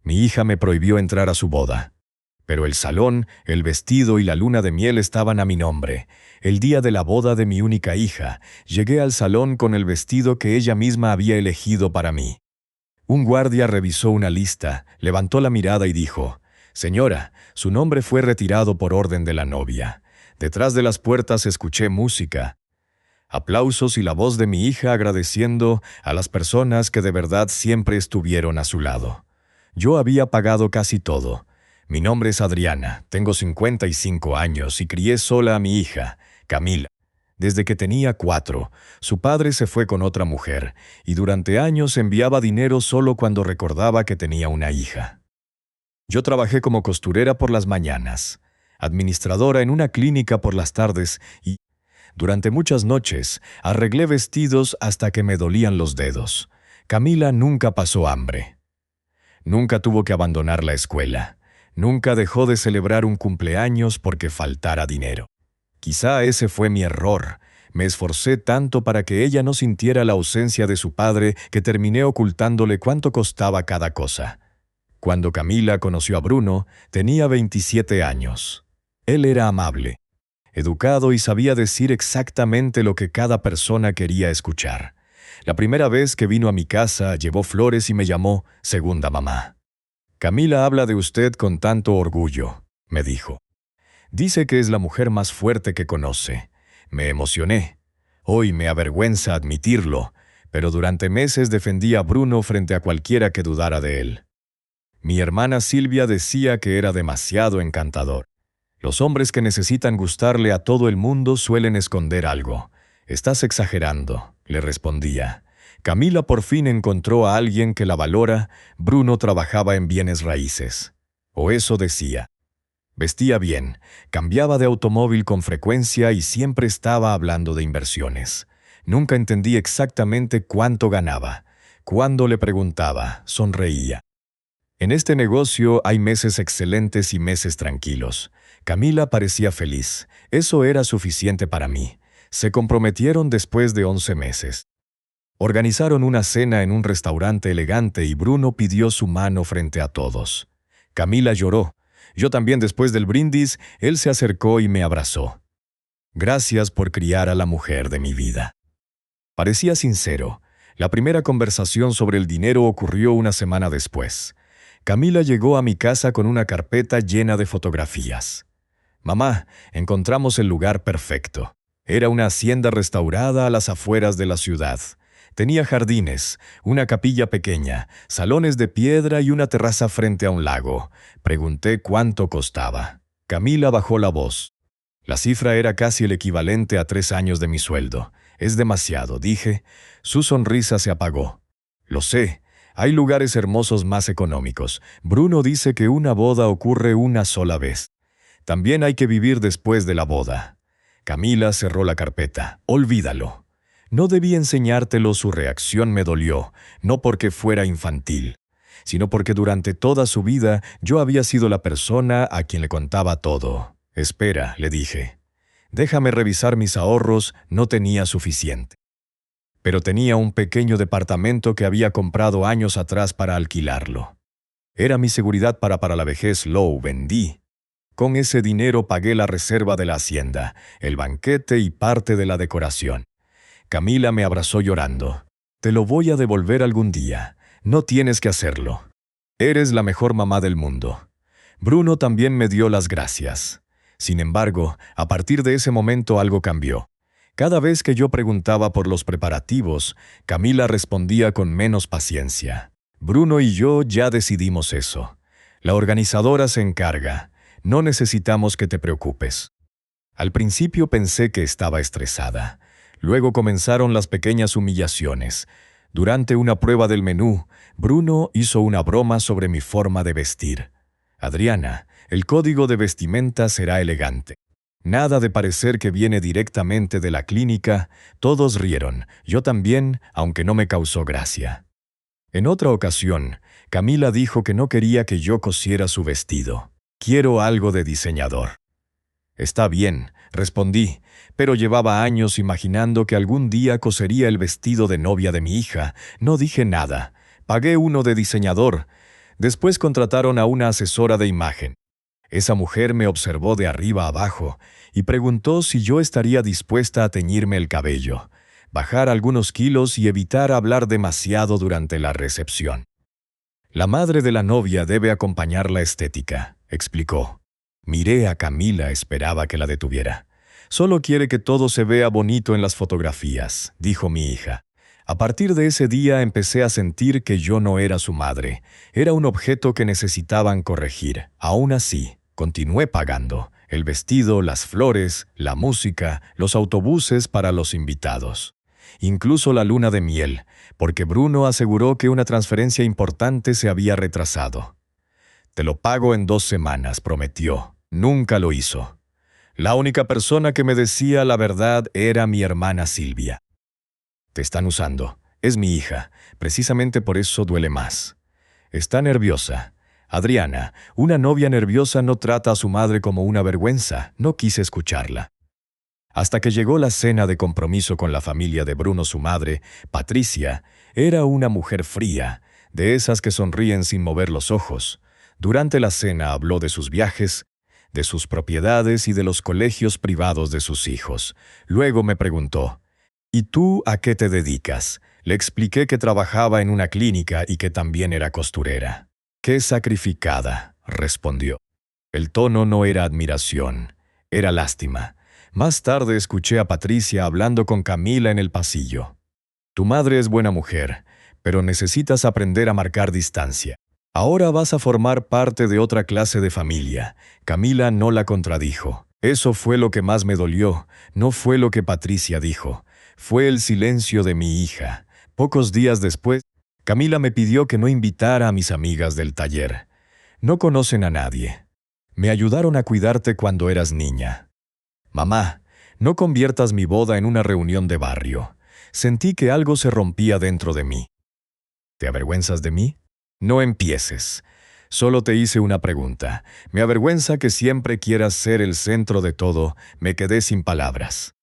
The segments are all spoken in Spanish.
Mi hija me prohibió entrar a su boda. Pero el salón, el vestido y la luna de miel estaban a mi nombre. El día de la boda de mi única hija, llegué al salón con el vestido que ella misma había elegido para mí. Un guardia revisó una lista, levantó la mirada y dijo: «Señora, su nombre fue retirado por orden de la novia». Detrás de las puertas escuché música, aplausos y la voz de mi hija agradeciendo a las personas que de verdad siempre estuvieron a su lado. Yo había pagado casi todo. Mi nombre es Adriana, tengo 55 años y crié sola a mi hija, Camila. Desde que tenía 4, su padre se fue con otra mujer y durante años enviaba dinero solo cuando recordaba que tenía una hija. Yo trabajé como costurera por las mañanas, administradora en una clínica por las tardes y, durante muchas noches, arreglé vestidos hasta que me dolían los dedos. Camila nunca pasó hambre. Nunca tuvo que abandonar la escuela. Nunca dejó de celebrar un cumpleaños porque faltara dinero. Quizá ese fue mi error. Me esforcé tanto para que ella no sintiera la ausencia de su padre que terminé ocultándole cuánto costaba cada cosa. Cuando Camila conoció a Bruno, tenía 27 años. Él era amable, educado y sabía decir exactamente lo que cada persona quería escuchar. La primera vez que vino a mi casa, llevó flores y me llamó segunda mamá. «Camila habla de usted con tanto orgullo», me dijo. «Dice que es la mujer más fuerte que conoce». Me emocioné. Hoy me avergüenza admitirlo, pero durante meses defendí a Bruno frente a cualquiera que dudara de él. Mi hermana Silvia decía que era demasiado encantador. Los hombres que necesitan gustarle a todo el mundo suelen esconder algo. «Estás exagerando», le respondía. Camila por fin encontró a alguien que la valora. Bruno trabajaba en bienes raíces. O eso decía. Vestía bien, cambiaba de automóvil con frecuencia y siempre estaba hablando de inversiones. Nunca entendí exactamente cuánto ganaba. Cuando le preguntaba, sonreía. En este negocio hay meses excelentes y meses tranquilos. Camila parecía feliz. Eso era suficiente para mí. Se comprometieron después de 11 meses. Organizaron una cena en un restaurante elegante y Bruno pidió su mano frente a todos. Camila lloró. Yo también después del brindis, él se acercó y me abrazó. «Gracias por criar a la mujer de mi vida». Parecía sincero. La primera conversación sobre el dinero ocurrió una semana después. Camila llegó a mi casa con una carpeta llena de fotografías. «Mamá, encontramos el lugar perfecto». Era una hacienda restaurada a las afueras de la ciudad. Tenía jardines, una capilla pequeña, salones de piedra y una terraza frente a un lago. Pregunté cuánto costaba. Camila bajó la voz. La cifra era casi el equivalente a 3 años de mi sueldo. «Es demasiado», dije. Su sonrisa se apagó. «Lo sé. Hay lugares hermosos más económicos. Bruno dice que una boda ocurre una sola vez. También hay que vivir después de la boda». Camila cerró la carpeta. «Olvídalo». No debí enseñártelo, su reacción me dolió, no porque fuera infantil, sino porque durante toda su vida yo había sido la persona a quien le contaba todo. «Espera», le dije. «Déjame revisar mis ahorros», no tenía suficiente. Pero tenía un pequeño departamento que había comprado años atrás para alquilarlo. Era mi seguridad para la vejez, lo vendí. Con ese dinero pagué la reserva de la hacienda, el banquete y parte de la decoración. Camila me abrazó llorando. «Te lo voy a devolver algún día. No tienes que hacerlo. Eres la mejor mamá del mundo». Bruno también me dio las gracias. Sin embargo, a partir de ese momento algo cambió. Cada vez que yo preguntaba por los preparativos, Camila respondía con menos paciencia. «Bruno y yo ya decidimos eso. La organizadora se encarga. No necesitamos que te preocupes». Al principio pensé que estaba estresada. Luego comenzaron las pequeñas humillaciones. Durante una prueba del menú, Bruno hizo una broma sobre mi forma de vestir. «Adriana, el código de vestimenta será elegante. Nada de parecer que viene directamente de la clínica». Todos rieron, yo también, aunque no me causó gracia. En otra ocasión, Camila dijo que no quería que yo cosiera su vestido. «Quiero algo de diseñador». «Está bien», respondí, pero llevaba años imaginando que algún día cosería el vestido de novia de mi hija. No dije nada. Pagué uno de diseñador. Después contrataron a una asesora de imagen. Esa mujer me observó de arriba a abajo y preguntó si yo estaría dispuesta a teñirme el cabello, bajar algunos kilos y evitar hablar demasiado durante la recepción. La madre de la novia debe acompañar la estética, explicó. Miré a Camila, esperaba que la detuviera. Solo quiere que todo se vea bonito en las fotografías, dijo mi hija. A partir de ese día empecé a sentir que yo no era su madre, era un objeto que necesitaban corregir. Aún así, continué pagando: el vestido, las flores, la música, los autobuses para los invitados. Incluso la luna de miel, porque Bruno aseguró que una transferencia importante se había retrasado. Te lo pago en 2 semanas, prometió. Nunca lo hizo. La única persona que me decía la verdad era mi hermana Silvia. Te están usando. Es mi hija. Precisamente por eso duele más. Está nerviosa. Adriana, una novia nerviosa no trata a su madre como una vergüenza. No quise escucharla. Hasta que llegó la cena de compromiso con la familia de Bruno, su madre, Patricia, era una mujer fría, de esas que sonríen sin mover los ojos. Durante la cena habló de sus viajes, de sus propiedades y de los colegios privados de sus hijos. Luego me preguntó: ¿y tú a qué te dedicas? Le expliqué que trabajaba en una clínica y que también era costurera. «Qué sacrificada», respondió. El tono no era admiración, era lástima. Más tarde escuché a Patricia hablando con Camila en el pasillo. Tu madre es buena mujer, pero necesitas aprender a marcar distancia. Ahora vas a formar parte de otra clase de familia. Camila no la contradijo. Eso fue lo que más me dolió, no fue lo que Patricia dijo. Fue el silencio de mi hija. Pocos días después, Camila me pidió que no invitara a mis amigas del taller. No conocen a nadie. Me ayudaron a cuidarte cuando eras niña. Mamá, no conviertas mi boda en una reunión de barrio. Sentí que algo se rompía dentro de mí. ¿Te avergüenzas de mí? No empieces. Solo te hice una pregunta. Me avergüenza que siempre quieras ser el centro de todo. Me quedé sin palabras.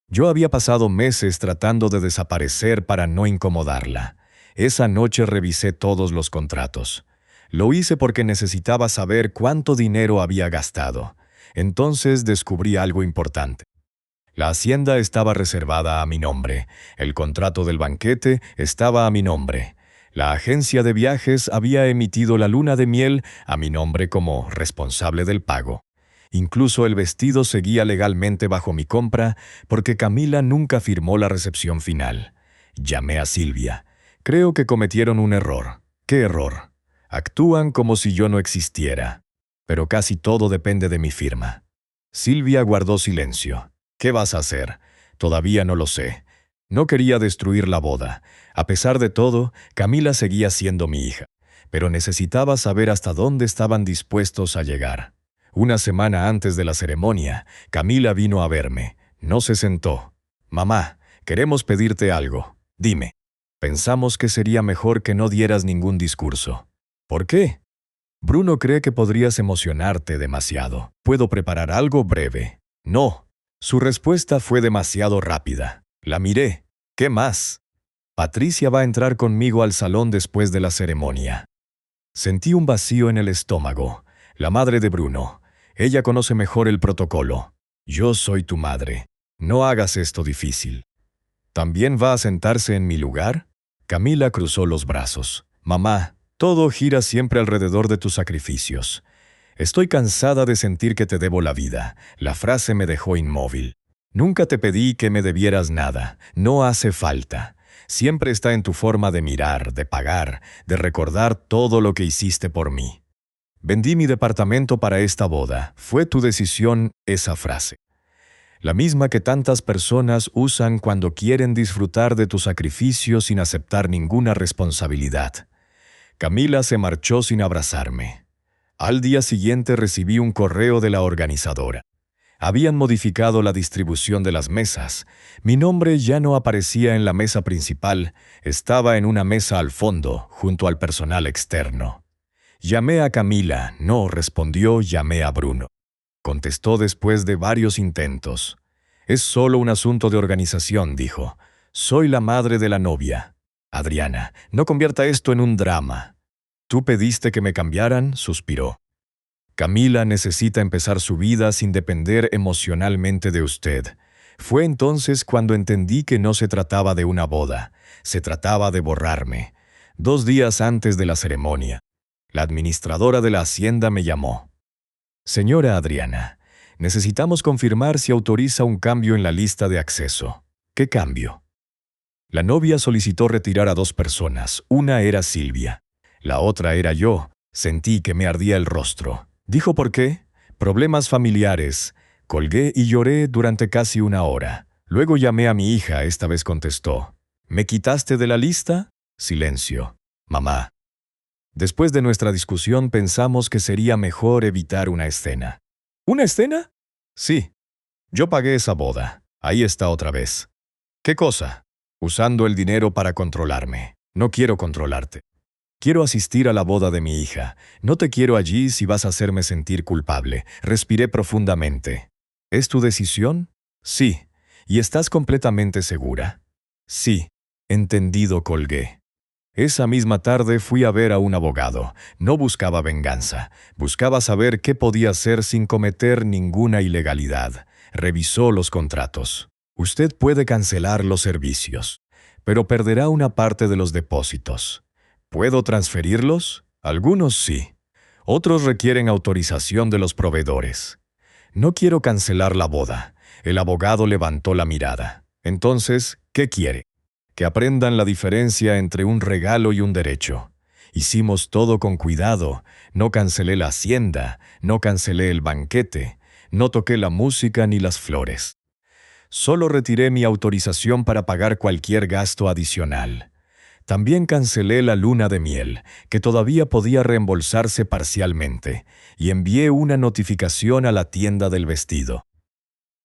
Yo había pasado meses tratando de desaparecer para no incomodarla. Esa noche revisé todos los contratos. Lo hice porque necesitaba saber cuánto dinero había gastado. Entonces descubrí algo importante. La hacienda estaba reservada a mi nombre, el contrato del banquete estaba a mi nombre, la agencia de viajes había emitido la luna de miel a mi nombre como responsable del pago. Incluso el vestido seguía legalmente bajo mi compra porque Camila nunca firmó la recepción final. Llamé a Silvia. Creo que cometieron un error. ¿Qué error? Actúan como si yo no existiera. Pero casi todo depende de mi firma. Silvia guardó silencio. ¿Qué vas a hacer? Todavía no lo sé. No quería destruir la boda. A pesar de todo, Camila seguía siendo mi hija. Pero necesitaba saber hasta dónde estaban dispuestos a llegar. Una semana antes de la ceremonia, Camila vino a verme. No se sentó. Mamá, queremos pedirte algo. Dime. Pensamos que sería mejor que no dieras ningún discurso. ¿Por qué? Bruno cree que podrías emocionarte demasiado. ¿Puedo preparar algo breve? No. Su respuesta fue demasiado rápida. La miré. ¿Qué más? Patricia va a entrar conmigo al salón después de la ceremonia. Sentí un vacío en el estómago. La madre de Bruno. Ella conoce mejor el protocolo. Yo soy tu madre. No hagas esto difícil. ¿También va a sentarse en mi lugar? Camila cruzó los brazos. Mamá, todo gira siempre alrededor de tus sacrificios. Estoy cansada de sentir que te debo la vida. La frase me dejó inmóvil. Nunca te pedí que me debieras nada. No hace falta. Siempre está en tu forma de mirar, de pagar, de recordar todo lo que hiciste por mí. Vendí mi departamento para esta boda. Fue tu decisión esa frase. La misma que tantas personas usan cuando quieren disfrutar de tu sacrificio sin aceptar ninguna responsabilidad. Camila se marchó sin abrazarme. Al día siguiente recibí un correo de la organizadora. Habían modificado la distribución de las mesas. Mi nombre ya no aparecía en la mesa principal, estaba en una mesa al fondo, junto al personal externo. Llamé a Camila, no respondió, llamé a Bruno. Contestó después de varios intentos. Es solo un asunto de organización, dijo. Soy la madre de la novia. Adriana, no convierta esto en un drama. Tú pediste que me cambiaran, suspiró. Camila necesita empezar su vida sin depender emocionalmente de usted. Fue entonces cuando entendí que no se trataba de una boda, se trataba de borrarme. 2 días antes de la ceremonia, la administradora de la hacienda me llamó. Señora Adriana, necesitamos confirmar si autoriza un cambio en la lista de acceso. ¿Qué cambio? La novia solicitó retirar a 2 personas. Una era Silvia. La otra era yo. Sentí que me ardía el rostro. ¿Dijo por qué? Problemas familiares. Colgué y lloré durante casi 1 hora. Luego llamé a mi hija, esta vez contestó. ¿Me quitaste de la lista? Silencio. Mamá. Después de nuestra discusión pensamos que sería mejor evitar una escena. ¿Una escena? Sí. Yo pagué esa boda. Ahí está otra vez. ¿Qué cosa? Usando el dinero para controlarme. No quiero controlarte. Quiero asistir a la boda de mi hija. No te quiero allí si vas a hacerme sentir culpable. Respiré profundamente. ¿Es tu decisión? Sí. ¿Y estás completamente segura? Sí. Entendido, colgué. Esa misma tarde fui a ver a un abogado. No buscaba venganza. Buscaba saber qué podía hacer sin cometer ninguna ilegalidad. Revisó los contratos. Usted puede cancelar los servicios, pero perderá una parte de los depósitos. ¿Puedo transferirlos? Algunos sí. Otros requieren autorización de los proveedores. No quiero cancelar la boda. El abogado levantó la mirada. Entonces, ¿qué quiere? Que aprendan la diferencia entre un regalo y un derecho. Hicimos todo con cuidado. No cancelé la hacienda, no cancelé el banquete, no toqué la música ni las flores. Solo retiré mi autorización para pagar cualquier gasto adicional. También cancelé la luna de miel, que todavía podía reembolsarse parcialmente, y envié una notificación a la tienda del vestido.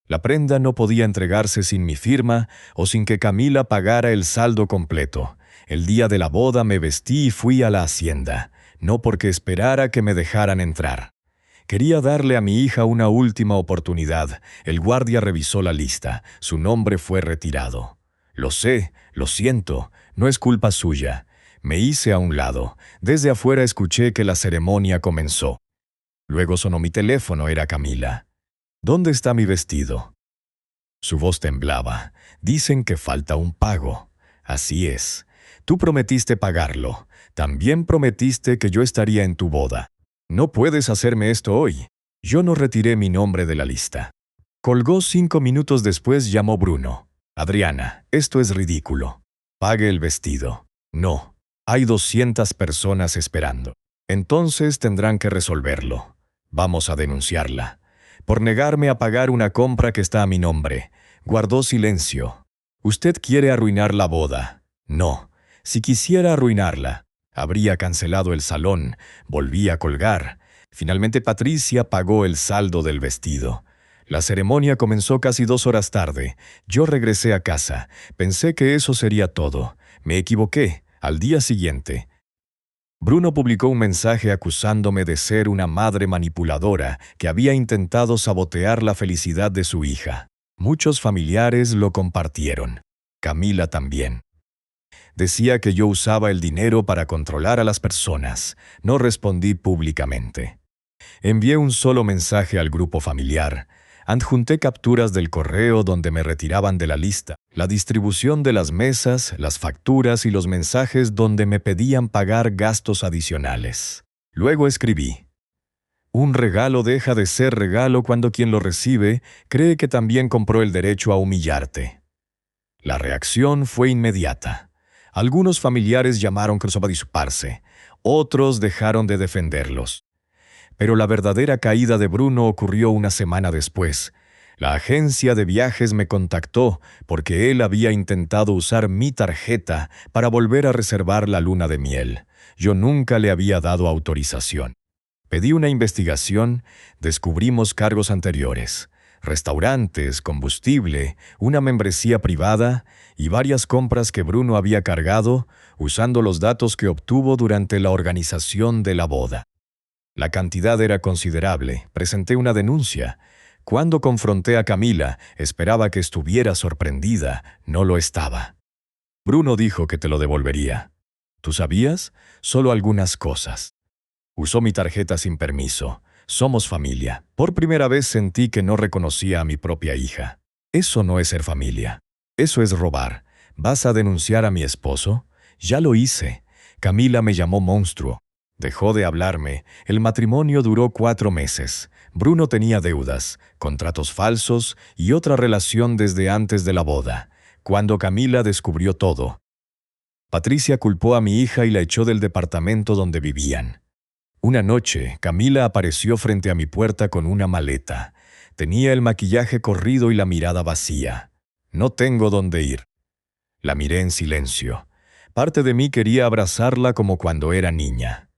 La prenda no podía entregarse sin mi firma o sin que Camila pagara el saldo completo. El día de la boda me vestí y fui a la hacienda, no porque esperara que me dejaran entrar. Quería darle a mi hija una última oportunidad. El guardia revisó la lista. Su nombre fue retirado. Lo sé, lo siento, no es culpa suya. Me hice a un lado. Desde afuera escuché que la ceremonia comenzó. Luego sonó mi teléfono, era Camila. ¿Dónde está mi vestido? Su voz temblaba. Dicen que falta un pago. Así es. Tú prometiste pagarlo. También prometiste que yo estaría en tu boda. No puedes hacerme esto hoy. Yo no retiré mi nombre de la lista. Colgó 5 minutos después, llamó Bruno. Adriana, esto es ridículo. Pague el vestido. No. Hay 200 personas esperando. Entonces tendrán que resolverlo. Vamos a denunciarla. Por negarme a pagar una compra que está a mi nombre. Guardó silencio. ¿Usted quiere arruinar la boda? No. Si quisiera arruinarla, habría cancelado el salón, volví a colgar. Finalmente Patricia pagó el saldo del vestido. La ceremonia comenzó casi 2 horas tarde. Yo regresé a casa. Pensé que eso sería todo. Me equivoqué. Al día siguiente, Bruno publicó un mensaje acusándome de ser una madre manipuladora que había intentado sabotear la felicidad de su hija. Muchos familiares lo compartieron. Camila también. Decía que yo usaba el dinero para controlar a las personas. No respondí públicamente. Envié un solo mensaje al grupo familiar. Adjunté capturas del correo donde me retiraban de la lista, la distribución de las mesas, las facturas y los mensajes donde me pedían pagar gastos adicionales. Luego escribí: un regalo deja de ser regalo cuando quien lo recibe cree que también compró el derecho a humillarte. La reacción fue inmediata. Algunos familiares llamaron a disculparse, otros dejaron de defenderlos. Pero la verdadera caída de Bruno ocurrió una semana después. La agencia de viajes me contactó porque él había intentado usar mi tarjeta para volver a reservar la luna de miel. Yo nunca le había dado autorización. Pedí una investigación, descubrimos cargos anteriores: restaurantes, combustible, una membresía privada y varias compras que Bruno había cargado usando los datos que obtuvo durante la organización de la boda. La cantidad era considerable. Presenté una denuncia. Cuando confronté a Camila, esperaba que estuviera sorprendida. No lo estaba. Bruno dijo que te lo devolvería. ¿Tú sabías? Solo algunas cosas. Usó mi tarjeta sin permiso. Somos familia. Por primera vez sentí que no reconocía a mi propia hija. Eso no es ser familia. Eso es robar. ¿Vas a denunciar a mi esposo? Ya lo hice. Camila me llamó monstruo. Dejó de hablarme. El matrimonio duró 4 meses. Bruno tenía deudas, contratos falsos y otra relación desde antes de la boda. Cuando Camila descubrió todo, Patricia culpó a mi hija y la echó del departamento donde vivían. Una noche, Camila apareció frente a mi puerta con una maleta. Tenía el maquillaje corrido y la mirada vacía. No tengo dónde ir. La miré en silencio. Parte de mí quería abrazarla como cuando era niña.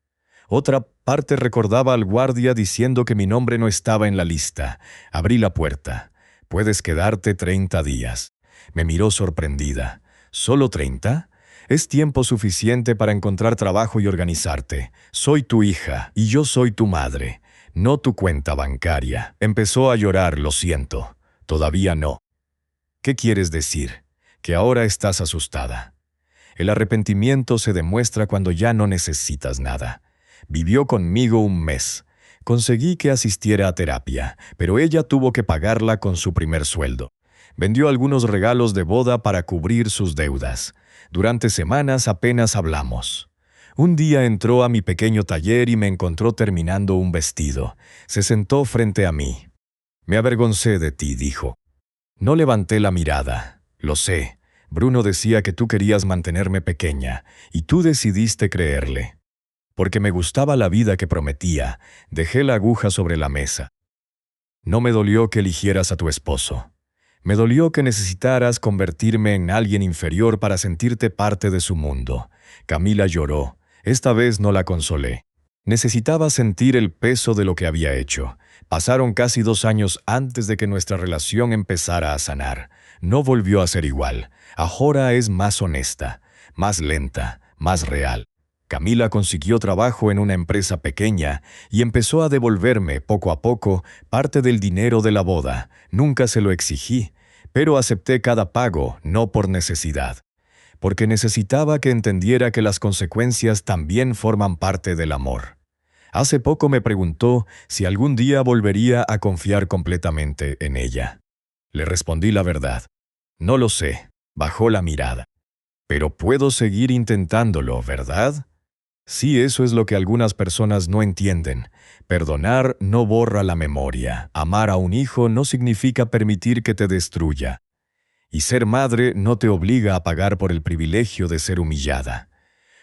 Otra parte recordaba al guardia diciendo que mi nombre no estaba en la lista. Abrí la puerta. «Puedes quedarte 30 días». Me miró sorprendida. «¿Solo 30? Es tiempo suficiente para encontrar trabajo y organizarte. Soy tu hija y yo soy tu madre, no tu cuenta bancaria». Empezó a llorar, lo siento. Todavía no. ¿Qué quieres decir? Que ahora estás asustada. El arrepentimiento se demuestra cuando ya no necesitas nada. Vivió conmigo 1 mes. Conseguí que asistiera a terapia, pero ella tuvo que pagarla con su primer sueldo. Vendió algunos regalos de boda para cubrir sus deudas. Durante semanas apenas hablamos. Un día entró a mi pequeño taller y me encontró terminando un vestido. Se sentó frente a mí. «Me avergoncé de ti», dijo. No levanté la mirada. «Lo sé. Bruno decía que tú querías mantenerme pequeña, y tú decidiste creerle». Porque me gustaba la vida que prometía, dejé la aguja sobre la mesa. No me dolió que eligieras a tu esposo. Me dolió que necesitaras convertirme en alguien inferior para sentirte parte de su mundo. Camila lloró. Esta vez no la consolé. Necesitaba sentir el peso de lo que había hecho. Pasaron casi 2 años antes de que nuestra relación empezara a sanar. No volvió a ser igual. Ahora es más honesta, más lenta, más real. Camila consiguió trabajo en una empresa pequeña y empezó a devolverme, poco a poco, parte del dinero de la boda. Nunca se lo exigí, pero acepté cada pago, no por necesidad. Porque necesitaba que entendiera que las consecuencias también forman parte del amor. Hace poco me preguntó si algún día volvería a confiar completamente en ella. Le respondí la verdad. No lo sé. Bajó la mirada. Pero puedo seguir intentándolo, ¿verdad? Sí, eso es lo que algunas personas no entienden. Perdonar no borra la memoria. Amar a un hijo no significa permitir que te destruya. Y ser madre no te obliga a pagar por el privilegio de ser humillada.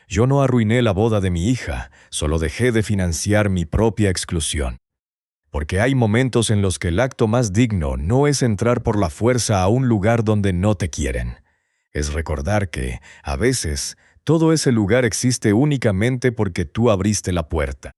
Yo no arruiné la boda de mi hija, solo dejé de financiar mi propia exclusión. Porque hay momentos en los que el acto más digno no es entrar por la fuerza a un lugar donde no te quieren. Es recordar que, a veces, todo ese lugar existe únicamente porque tú abriste la puerta.